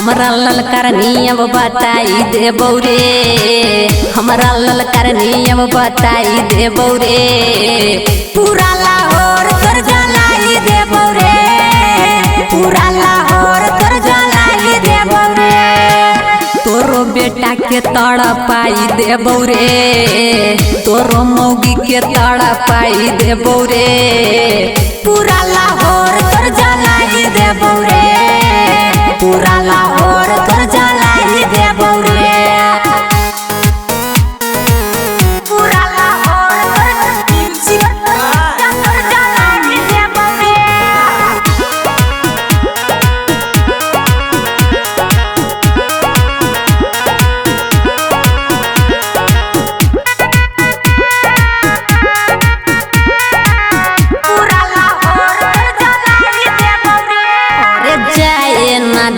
हमरा ललकार नियम बताई देबौ रे, हमरा ललकार नियम बताई देबौ रे, पूरा लाहौर तोर जलाई देबौ रे, पूरा लाहौर तोर जलाई देबौ रे, तोरो बेटा के तड़पाई देबौ रे, तोरो मौगी के तड़पाई देबौ रे, पूरा लाहौर तोर जलाई देबौ रे, पूरा लाहौर तोर जलाई देबौ रे, पूरा लाहौर तोर जलाई देबौ रे।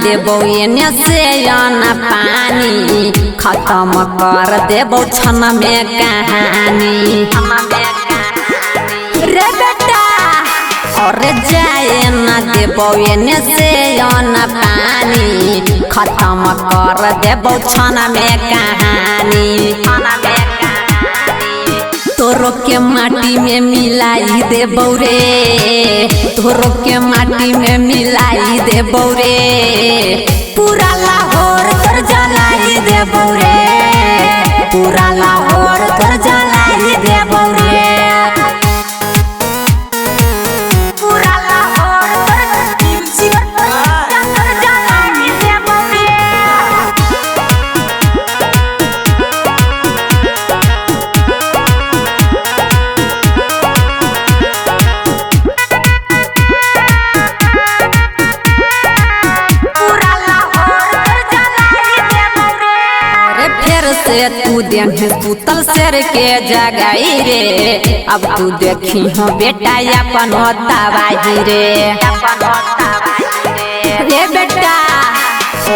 देबौ एने से आना पानी, खत्म कर देबौ क्षण में कहानी रे बेटा, और जाए न देबौ एने से आना पानी, खत्म कर देबौ क्षण में कहानी, तोरो के माटी में मिलाई देबौ रे, तोरो के माटी में मिलाई देबौ रे, पूरा लाहौर तोर जलाई देबौ रे, पूरा लाहौर तोर जलाई देबौ रे, पूरा लाहौर तोर जलाई देबौ रे। से तू देन सुतल शेर के जगाई रे, अब तू देखी हो बेटा अपन तबाही रे, रे बेटा,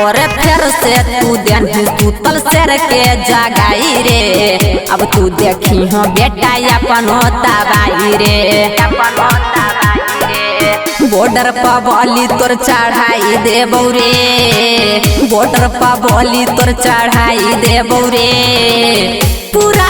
और फिर से तू देन सुतल शेर के जगाई रे, अब तू देखी हो बेटा अपन तबाही रे, बॉर्डर पर बॉली तोर चढ़ाई देबौ रे, बॉर्डर पर बॉली तोर चढ़ाई देबौ रे, पूरा